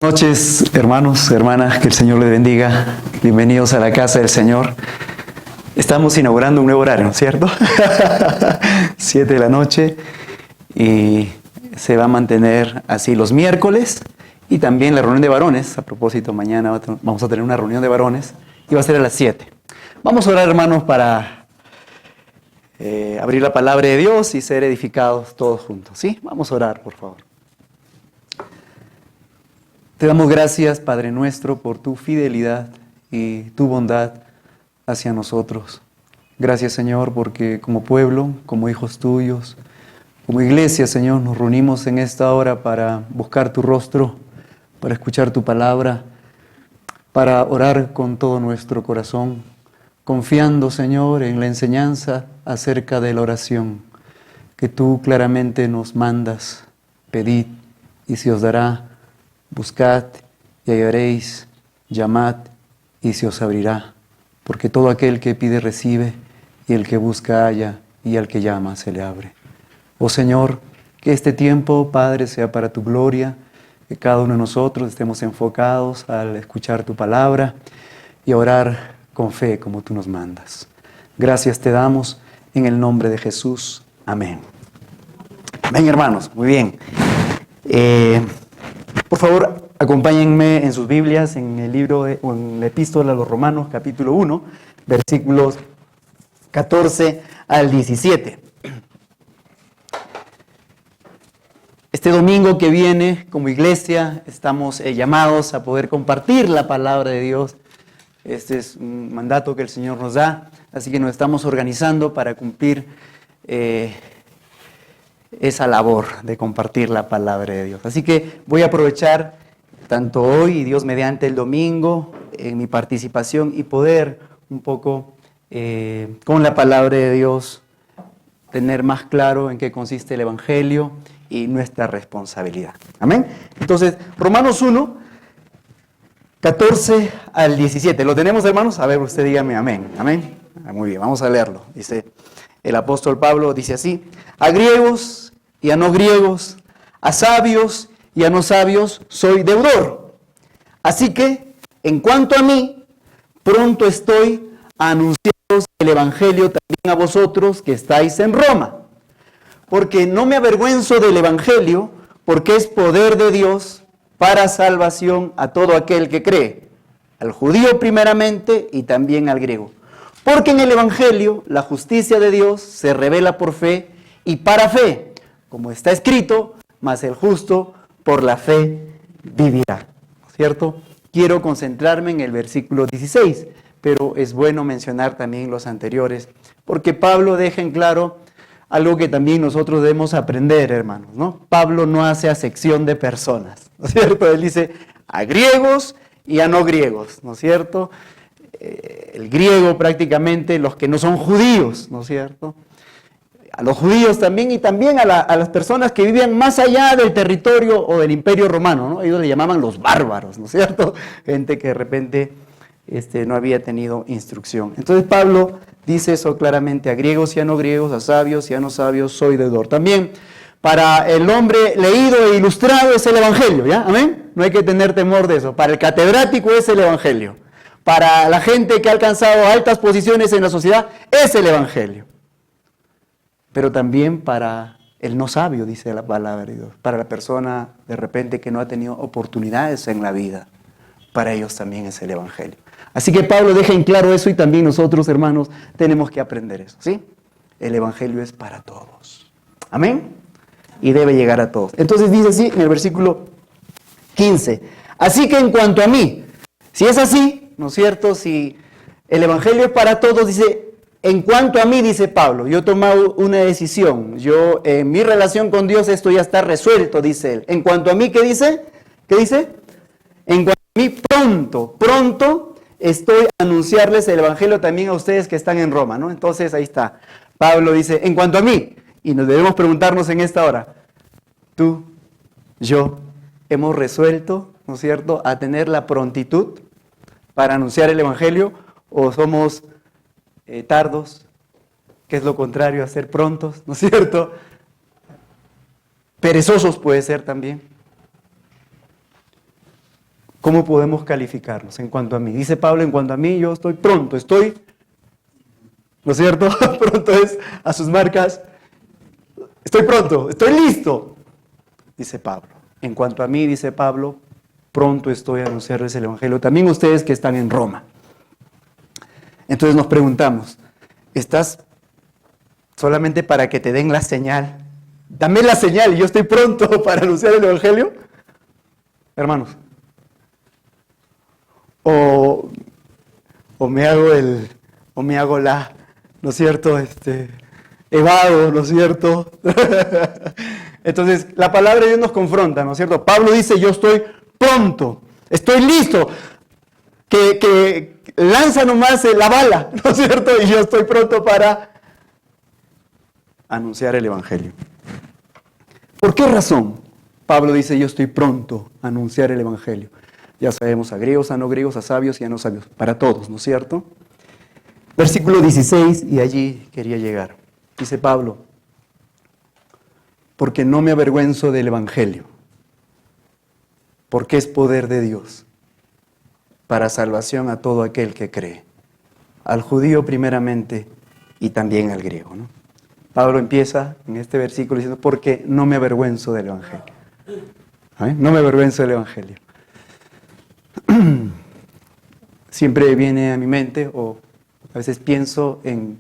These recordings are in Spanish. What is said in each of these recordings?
Buenas noches, hermanos, hermanas, que el Señor les bendiga. Bienvenidos a la casa del Señor. Estamos inaugurando un nuevo horario, ¿no es cierto? 7 de la noche y se va a mantener así los miércoles y también la reunión de varones. A propósito, mañana vamos a tener una reunión de varones y va a ser a las 7. Vamos a orar, hermanos, para abrir la palabra de Dios y ser edificados todos juntos, ¿sí? Vamos a orar, por favor. Te damos gracias, Padre nuestro, por tu fidelidad y tu bondad hacia nosotros. Gracias, Señor, porque como pueblo, como hijos tuyos, como iglesia, Señor, nos reunimos en esta hora para buscar tu rostro, para escuchar tu palabra, para orar con todo nuestro corazón, confiando, Señor, en la enseñanza acerca de la oración, que tú claramente nos mandas. Pedid y se os dará. Buscad y hallaréis, llamad y se os abrirá, porque todo aquel que pide recibe, y el que busca halla, y al que llama se le abre. Oh Señor, que este tiempo, Padre, sea para tu gloria, que cada uno de nosotros estemos enfocados al escuchar tu palabra y a orar con fe como tú nos mandas. Gracias te damos en el nombre de Jesús. Amén. Amén, hermanos. Muy bien. Por favor, acompáñenme en sus Biblias en el libro o en la Epístola a los Romanos, capítulo 1, versículos 14 al 17. Este domingo que viene, como iglesia, estamos llamados a poder compartir la palabra de Dios. Este es un mandato que el Señor nos da, así que nos estamos organizando para cumplir esa labor de compartir la palabra de Dios. Así que voy a aprovechar tanto hoy y Dios mediante el domingo en mi participación y poder un poco con la palabra de Dios tener más claro en qué consiste el Evangelio y nuestra responsabilidad. Amén. Entonces, Romanos 1, 14 al 17. ¿Lo tenemos, hermanos? A ver, usted dígame amén. Amén. Muy bien, vamos a leerlo. Dice el apóstol Pablo, dice así: a griegos y a no griegos, a sabios y a no sabios, soy deudor. Así que, en cuanto a mí, pronto estoy a anunciaros el Evangelio también a vosotros que estáis en Roma. Porque no me avergüenzo del Evangelio, porque es poder de Dios para salvación a todo aquel que cree, al judío primeramente y también al griego. Porque en el Evangelio la justicia de Dios se revela por fe y para fe, como está escrito, mas el justo por la fe vivirá. ¿Cierto? Quiero concentrarme en el versículo 16, pero es bueno mencionar también los anteriores, porque Pablo deja en claro algo que también nosotros debemos aprender, hermanos, ¿no? Pablo no hace acepción de personas, ¿no es cierto? Él dice a griegos y a no griegos, ¿no es cierto? El griego prácticamente, los que no son judíos, ¿no es cierto? A los judíos también y también a las personas que vivían más allá del territorio o del imperio romano, ¿no? Ellos le llamaban los bárbaros, ¿no es cierto? Gente que de repente no había tenido instrucción. Entonces Pablo dice eso claramente: a griegos y a no griegos, a sabios y a no sabios, soy deudor. También para el hombre leído e ilustrado es el Evangelio, ¿ya? ¿Amén? No hay que tener temor de eso. Para el catedrático es el Evangelio. Para la gente que ha alcanzado altas posiciones en la sociedad es el Evangelio. Pero también para el no sabio, dice la palabra de Dios, para la persona de repente que no ha tenido oportunidades en la vida, para ellos también es el Evangelio. Así que Pablo deja en claro eso y también nosotros, hermanos, tenemos que aprender eso, ¿sí? El Evangelio es para todos. Amén. Y debe llegar a todos. Entonces dice así en el versículo 15. Así que en cuanto a mí, si es así, ¿no es cierto? Si el Evangelio es para todos, dice, en cuanto a mí, dice Pablo, yo he tomado una decisión. Yo, en mi relación con Dios, esto ya está resuelto, dice él. En cuanto a mí, ¿qué dice? ¿Qué dice? En cuanto a mí, pronto estoy a anunciarles el Evangelio también a ustedes que están en Roma, ¿no? Entonces, ahí está. Pablo dice, en cuanto a mí, y nos debemos preguntarnos en esta hora, tú, yo, hemos resuelto, ¿no es cierto?, a tener la prontitud para anunciar el Evangelio, o somos tardos, que es lo contrario a ser prontos, ¿no es cierto? Perezosos puede ser también. ¿cómo podemos calificarnos en cuanto a mí? Dice Pablo, en cuanto a mí, yo estoy pronto, ¿no es cierto? Pronto es a sus marcas. Estoy pronto, estoy listo, dice Pablo. En cuanto a mí, dice Pablo, pronto estoy a anunciarles el Evangelio. También ustedes que están en Roma. Entonces nos preguntamos, ¿estás solamente para que te den la señal? Dame la señal y yo estoy pronto para anunciar el Evangelio. Hermanos. O me hago ¿no es cierto? Evado, ¿no es cierto? Entonces, la palabra de Dios nos confronta, ¿no es cierto? Pablo dice, yo estoy pronto, estoy listo, que lanza nomás la bala, ¿no es cierto? Y yo estoy pronto para anunciar el Evangelio. ¿Por qué razón Pablo dice, yo estoy pronto a anunciar el Evangelio? Ya sabemos, a griegos, a no griegos, a sabios y a no sabios, para todos, ¿no es cierto? Versículo 16, y allí quería llegar. Dice Pablo, porque no me avergüenzo del Evangelio, porque es poder de Dios, para salvación a todo aquel que cree, al judío primeramente y también al griego, ¿no? Pablo empieza en este versículo diciendo, porque no me avergüenzo del Evangelio. No me avergüenzo del Evangelio. Siempre viene a mi mente, o a veces pienso en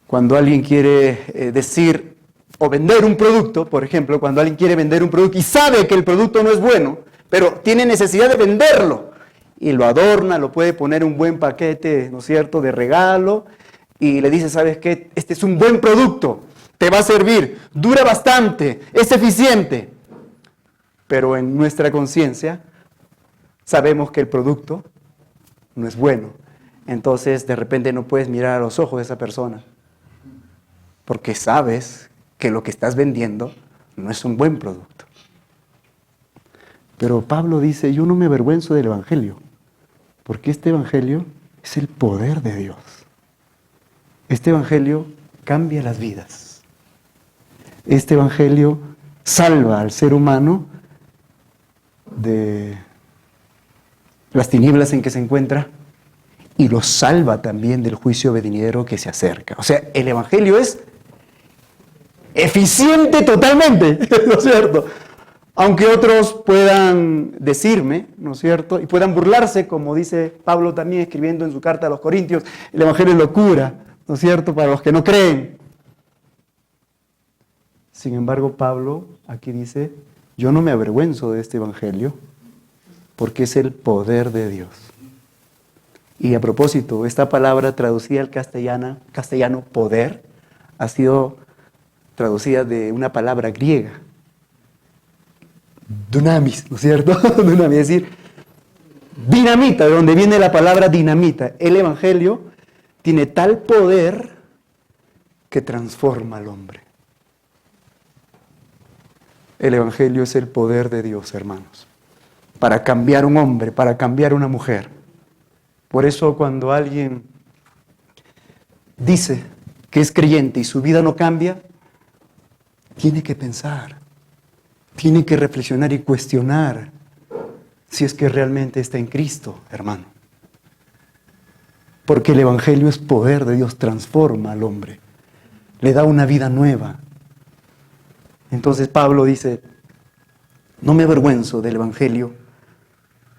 cuando alguien quiere decir o vender un producto, por ejemplo, cuando alguien quiere vender un producto y sabe que el producto no es bueno, pero tiene necesidad de venderlo y lo adorna, lo puede poner en un buen paquete, ¿no es cierto?, de regalo y le dice, ¿sabes qué? Este es un buen producto, te va a servir, dura bastante, es eficiente, pero en nuestra conciencia sabemos que el producto no es bueno. Entonces, de repente no puedes mirar a los ojos de esa persona, porque sabes que lo que estás vendiendo no es un buen producto. Pero Pablo dice, yo no me avergüenzo del Evangelio, porque este Evangelio es el poder de Dios. Este Evangelio cambia las vidas. Este Evangelio salva al ser humano de las tinieblas en que se encuentra y lo salva también del juicio venidero que se acerca. O sea, el Evangelio es eficiente totalmente, ¿no es cierto? Aunque otros puedan decirme, ¿no es cierto? Y puedan burlarse, como dice Pablo también escribiendo en su carta a los Corintios, el Evangelio es locura, ¿no es cierto? Para los que no creen. Sin embargo, Pablo aquí dice, yo no me avergüenzo de este Evangelio, porque es el poder de Dios. Y a propósito, esta palabra traducida al castellano poder, ha sido traducida de una palabra griega, dunamis, ¿no es cierto? Dunamis, es decir, dinamita, de donde viene la palabra dinamita. El Evangelio tiene tal poder que transforma al hombre. El Evangelio es el poder de Dios, hermanos, para cambiar un hombre, para cambiar una mujer. Por eso cuando alguien dice que es creyente y su vida no cambia, tiene que pensar, tiene que reflexionar y cuestionar si es que realmente está en Cristo, hermano. Porque el Evangelio es poder de Dios, transforma al hombre, le da una vida nueva. Entonces Pablo dice, no me avergüenzo del Evangelio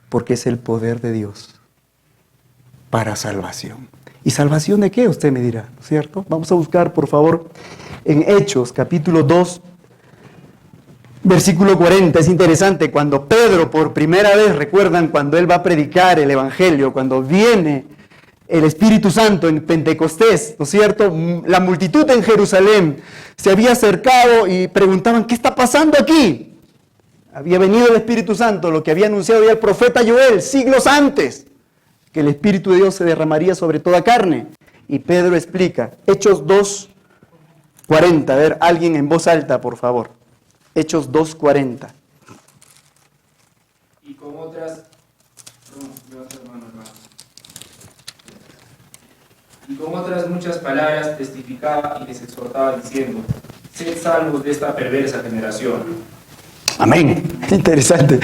porque es el poder de Dios para salvación. ¿Y salvación de qué? Usted me dirá, ¿cierto? Vamos a buscar, por favor, en Hechos, capítulo 2, versículo 40. Es interesante, cuando Pedro por primera vez, recuerdan, cuando él va a predicar el Evangelio, cuando viene el Espíritu Santo en Pentecostés, ¿no es cierto? La multitud en Jerusalén se había acercado y preguntaban, ¿qué está pasando aquí? Había venido el Espíritu Santo, lo que había anunciado ya el profeta Joel siglos antes, que el Espíritu de Dios se derramaría sobre toda carne. Y Pedro explica, Hechos 2:40, a ver, alguien en voz alta, por favor. Hechos 2:40. Y con otras muchas palabras testificaba y les exhortaba diciendo, sed salvos de esta perversa generación. Amén. Interesante.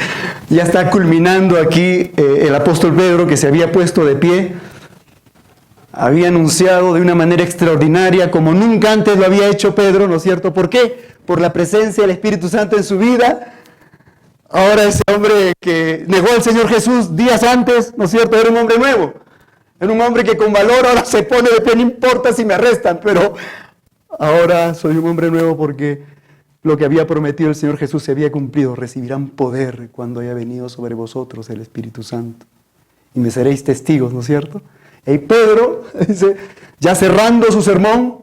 Ya está culminando aquí el apóstol Pedro, que se había puesto de pie. Había anunciado de una manera extraordinaria, como nunca antes lo había hecho Pedro, ¿no es cierto? ¿Por qué? Por la presencia del Espíritu Santo en su vida. Ahora ese hombre que negó al Señor Jesús días antes, ¿no es cierto? Era un hombre nuevo. Era un hombre que con valor ahora se pone de pie, no importa si me arrestan, pero ahora soy un hombre nuevo porque lo que había prometido el Señor Jesús se había cumplido. Recibirán poder cuando haya venido sobre vosotros el Espíritu Santo. Y me seréis testigos, ¿no es cierto? Y Pedro, ya cerrando su sermón,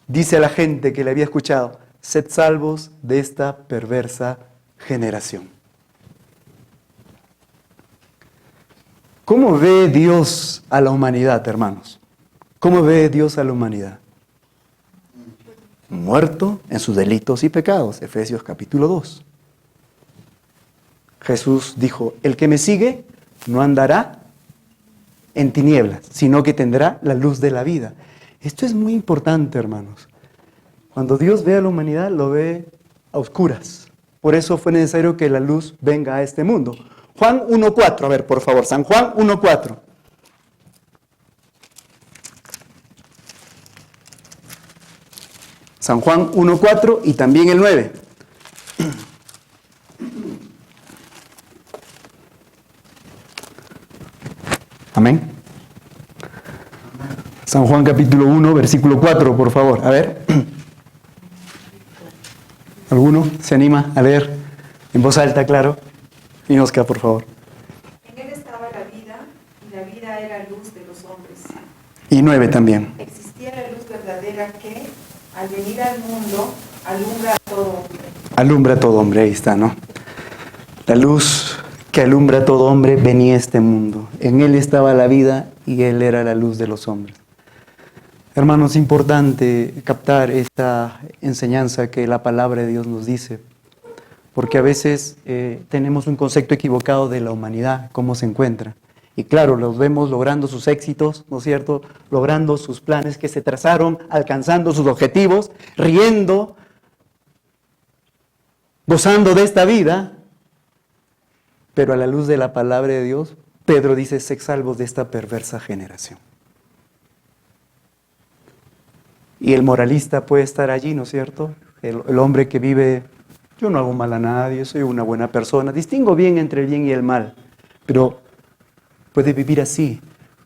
dice a la gente que le había escuchado: sed salvos de esta perversa generación. ¿Cómo ve Dios a la humanidad, hermanos? ¿Cómo ve Dios a la humanidad? Muerto en sus delitos y pecados, Efesios capítulo 2. Jesús dijo: el que me sigue no andará en tinieblas, sino que tendrá la luz de la vida. Esto es muy importante, hermanos. Cuando Dios ve a la humanidad, lo ve a oscuras. Por eso fue necesario que la luz venga a este mundo. Juan 1.4, a ver, por favor, San Juan 1.4. San Juan 1.4 y también el 9. Amén. San Juan capítulo 1, versículo 4, por favor. A ver. ¿Alguno se anima a leer en voz alta, claro? Y Oscar, por favor. En él estaba la vida, y la vida era luz de los hombres. Y 9 también. Existía la luz verdadera que, al venir al mundo, alumbra a todo hombre. Alumbra a todo hombre, ahí está, ¿no? La luz que alumbra a todo hombre venía a este mundo. En él estaba la vida y él era la luz de los hombres. Hermanos, es importante captar esta enseñanza que la palabra de Dios nos dice, porque a veces tenemos un concepto equivocado de la humanidad, cómo se encuentra. Y claro, los vemos logrando sus éxitos, ¿no es cierto? Logrando sus planes que se trazaron, alcanzando sus objetivos, riendo, gozando de esta vida. Pero a la luz de la palabra de Dios, Pedro dice: sed salvos de esta perversa generación. Y el moralista puede estar allí, ¿no es cierto? El hombre que vive: yo no hago mal a nadie, soy una buena persona, distingo bien entre el bien y el mal. Pero puede vivir así,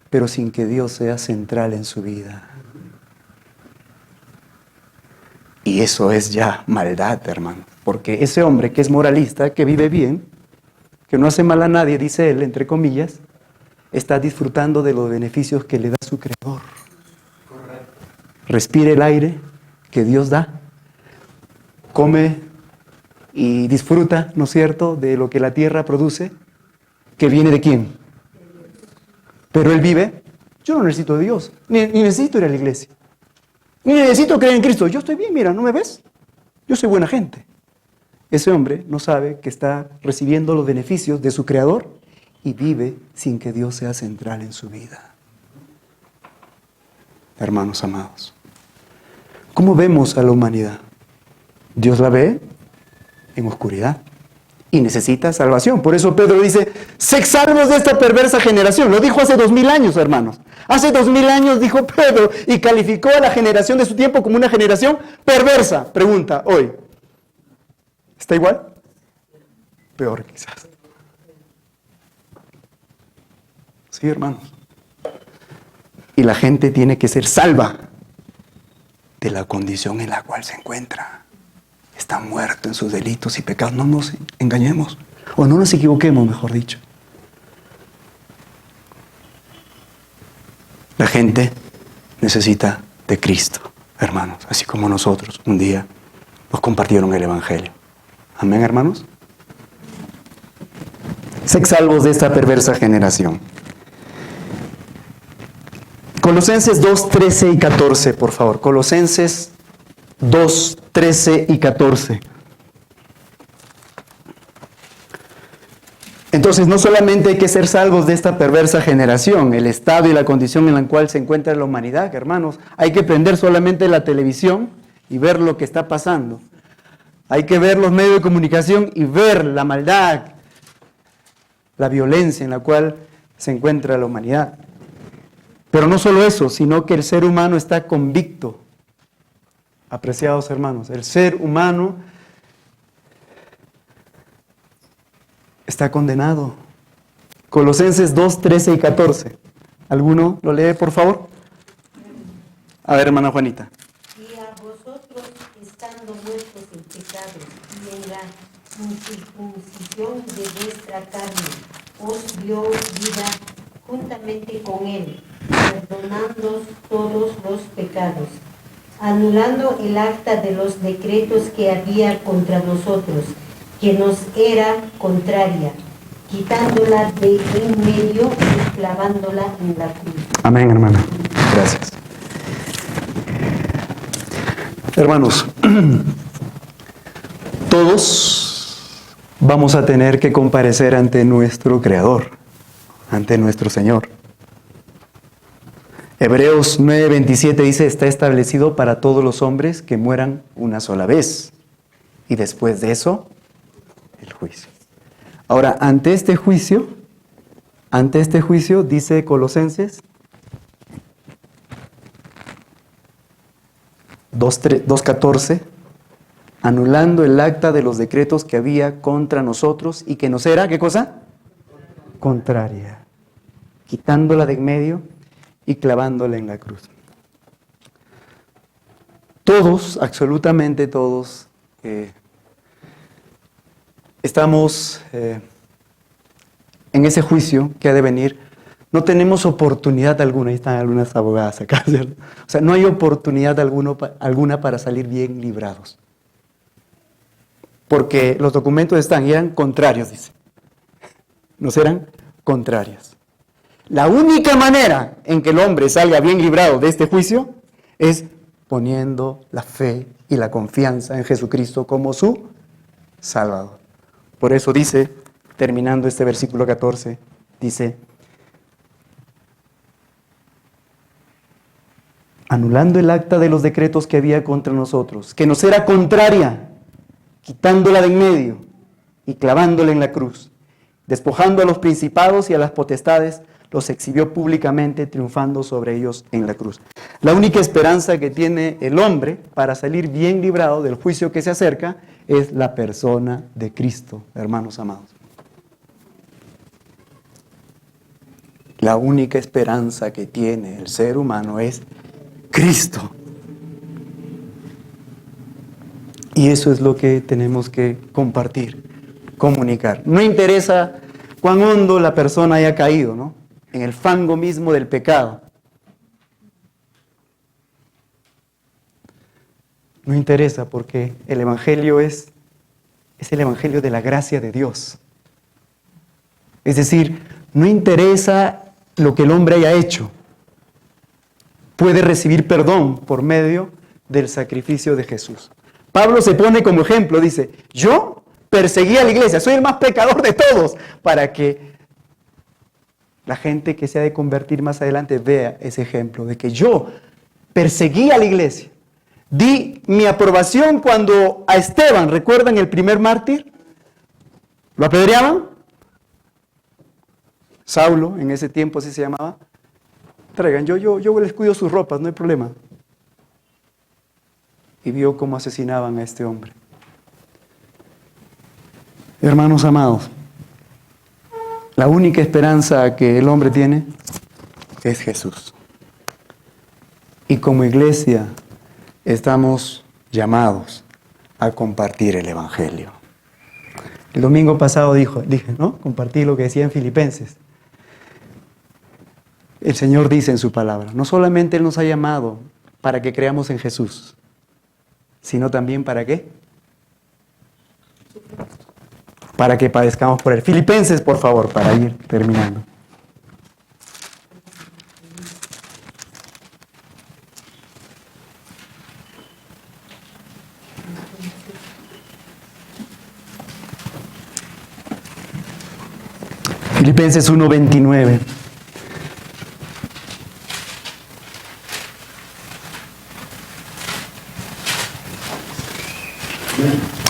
pero sin que Dios sea central en su vida. Y eso es ya maldad, hermano. Porque ese hombre que es moralista, que vive bien, que no hace mal a nadie, dice él, entre comillas, está disfrutando de los beneficios que le da su Creador. Respire el aire que Dios da, come y disfruta, ¿no es cierto?, de lo que la tierra produce, que viene de quién. Pero él vive: yo no necesito de Dios, ni necesito ir a la iglesia, ni necesito creer en Cristo, yo estoy bien, mira, ¿no me ves? Yo soy buena gente. Ese hombre no sabe que está recibiendo los beneficios de su Creador y vive sin que Dios sea central en su vida. Hermanos amados, ¿cómo vemos a la humanidad? Dios la ve en oscuridad y necesita salvación. Por eso Pedro dice: sed salvos de esta perversa generación. Lo dijo hace 2000 años, hermanos. Hace 2000 años dijo Pedro y calificó a la generación de su tiempo como una generación perversa. Pregunta hoy: ¿está igual? Peor quizás. Sí, hermanos. Y la gente tiene que ser salva de la condición en la cual se encuentra. Está muerto en sus delitos y pecados. No nos engañemos, o no nos equivoquemos, mejor dicho. La gente necesita de Cristo, hermanos, así como nosotros un día nos compartieron el Evangelio. Amén, hermanos. Sed salvos de esta perversa generación. Colosenses 2, 13 y 14, por favor. Colosenses 2, 13 y 14. Entonces, no solamente hay que ser salvos de esta perversa generación, el estado y la condición en la cual se encuentra la humanidad, hermanos. Hay que prender solamente la televisión y ver lo que está pasando. Hay que ver los medios de comunicación y ver la maldad, la violencia en la cual se encuentra la humanidad. Pero no solo eso, sino que el ser humano está convicto. Apreciados hermanos, el ser humano está condenado. Colosenses 2, 13 y 14. ¿Alguno lo lee, por favor? A ver, hermana Juanita. Y a vosotros, estando muertos en pecados y en la incircuncisión de vuestra carne, os dio vida juntamente con él, perdonando todos los pecados, anulando el acta de los decretos que había contra nosotros, que nos era contraria, quitándola de en medio y clavándola en la cruz. Amén, hermana. Gracias. Hermanos, todos vamos a tener que comparecer ante nuestro Creador, ante nuestro Señor. Hebreos 9:27 dice, está establecido para todos los hombres que mueran una sola vez. Y después de eso, el juicio. Ahora, ante este juicio, dice Colosenses 2:14, anulando el acta de los decretos que había contra nosotros y que nos era, ¿qué cosa? Contraria. Quitándola de en medio y clavándola en la cruz. Todos, absolutamente todos, estamos en ese juicio que ha de venir. No tenemos oportunidad alguna, ahí están algunas abogadas acá, ¿cierto? O sea, no hay oportunidad alguna para salir bien librados. Porque los documentos están y eran contrarios, dice. Nos eran contrarios. La única manera en que el hombre salga bien librado de este juicio es poniendo la fe y la confianza en Jesucristo como su Salvador. Por eso dice, terminando este versículo 14, dice, anulando el acta de los decretos que había contra nosotros, que nos era contraria, quitándola de en medio y clavándola en la cruz, despojando a los principados y a las potestades, los exhibió públicamente, triunfando sobre ellos en la cruz. La única esperanza que tiene el hombre para salir bien librado del juicio que se acerca es la persona de Cristo, hermanos amados. La única esperanza que tiene el ser humano es Cristo. Y eso es lo que tenemos que compartir, comunicar. No interesa cuán hondo la persona haya caído, ¿no? En el fango mismo del pecado. No interesa porque el Evangelio es el Evangelio de la gracia de Dios. Es decir, no interesa lo que el hombre haya hecho. Puede recibir perdón por medio del sacrificio de Jesús. Pablo se pone como ejemplo, dice, yo perseguí a la iglesia, soy el más pecador de todos, para que la gente que se ha de convertir más adelante vea ese ejemplo de que yo perseguí a la iglesia. Di mi aprobación cuando a Esteban, ¿recuerdan el primer mártir? ¿Lo apedreaban? Saulo, en ese tiempo así se llamaba. Traigan, yo les cuido sus ropas, no hay problema. Y vio cómo asesinaban a este hombre. Hermanos amados, la única esperanza que el hombre tiene es Jesús. Y como iglesia estamos llamados a compartir el Evangelio. El domingo pasado dije, ¿no? Compartí lo que decía en Filipenses. El Señor dice en su palabra, no solamente Él nos ha llamado para que creamos en Jesús, sino también ¿para qué? Para que padezcamos por Él. Filipenses, por favor, para ir terminando. Filipenses 1:29.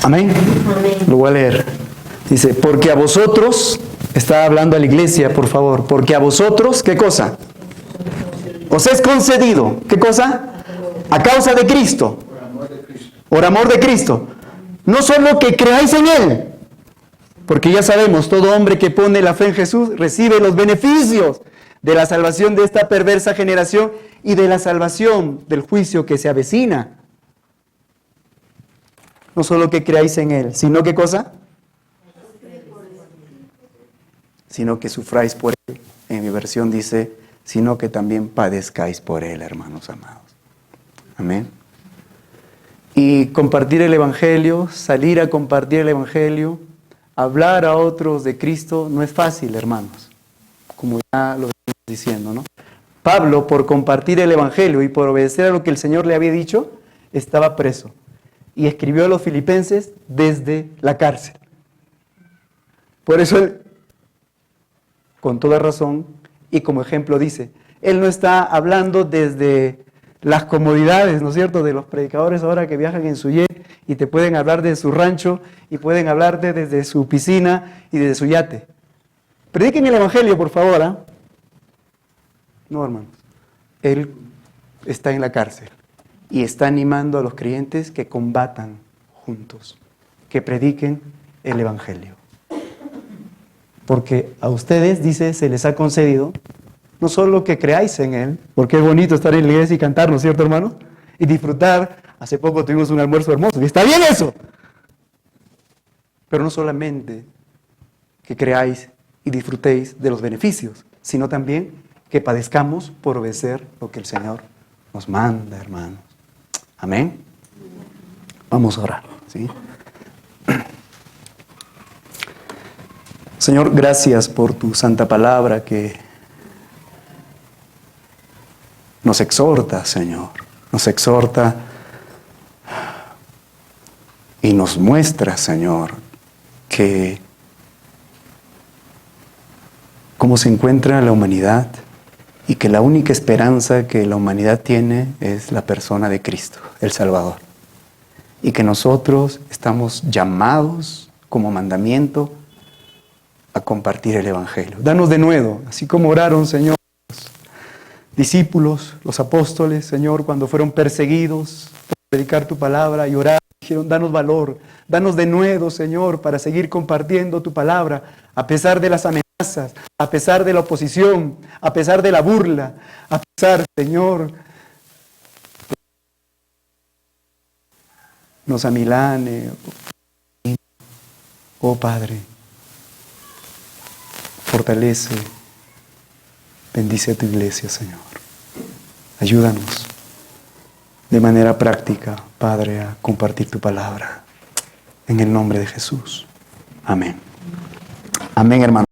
Amén. Amén. Lo voy a leer. Dice, porque a vosotros, está hablando a la iglesia, por favor, porque a vosotros, ¿qué cosa? Os es concedido, ¿qué cosa? A causa de Cristo. Por amor de Cristo. No solo que creáis en Él, porque ya sabemos, todo hombre que pone la fe en Jesús recibe los beneficios de la salvación de esta perversa generación y de la salvación del juicio que se avecina. No solo que creáis en Él, sino ¿qué cosa? Sino que sufráis por Él. En mi versión dice, sino que también padezcáis por Él, hermanos amados. Amén. Y compartir el Evangelio, salir a compartir el Evangelio, hablar a otros de Cristo, no es fácil, hermanos. Como ya lo estamos diciendo, ¿no? Pablo, por compartir el Evangelio y por obedecer a lo que el Señor le había dicho, estaba preso. Y escribió a los filipenses desde la cárcel. Por eso él, con toda razón, y como ejemplo dice, él no está hablando desde las comodidades, ¿no es cierto?, de los predicadores ahora que viajan en su jet y te pueden hablar de su rancho y pueden hablarte desde su piscina y desde su yate. Prediquen el Evangelio, por favor, ¿ah? No, hermanos. Él está en la cárcel y está animando a los creyentes que combatan juntos, que prediquen el Evangelio. Porque a ustedes, dice, se les ha concedido no solo que creáis en Él, porque es bonito estar en la iglesia y cantar, ¿no es cierto, hermano? Y disfrutar. Hace poco tuvimos un almuerzo hermoso, y está bien eso. Pero no solamente que creáis y disfrutéis de los beneficios, sino también que padezcamos por obedecer lo que el Señor nos manda, hermanos. Amén. Vamos a orar, ¿sí? Señor, gracias por tu santa palabra que nos exhorta, Señor. Nos exhorta y nos muestra, Señor, que cómo se encuentra la humanidad y que la única esperanza que la humanidad tiene es la persona de Cristo, el Salvador. Y que nosotros estamos llamados como mandamiento a compartir el Evangelio. Danos de nuevo, así como oraron, Señor, los discípulos, los apóstoles, Señor, cuando fueron perseguidos por predicar tu palabra y orar, dijeron, danos valor, danos de nuevo, Señor, para seguir compartiendo tu palabra, a pesar de las amenazas, a pesar de la oposición, a pesar de la burla, a pesar, Señor, nos amilane, oh Padre, fortalece, bendice a tu iglesia, Señor. Ayúdanos de manera práctica, Padre, a compartir tu palabra. En el nombre de Jesús. Amén. Amén, hermano.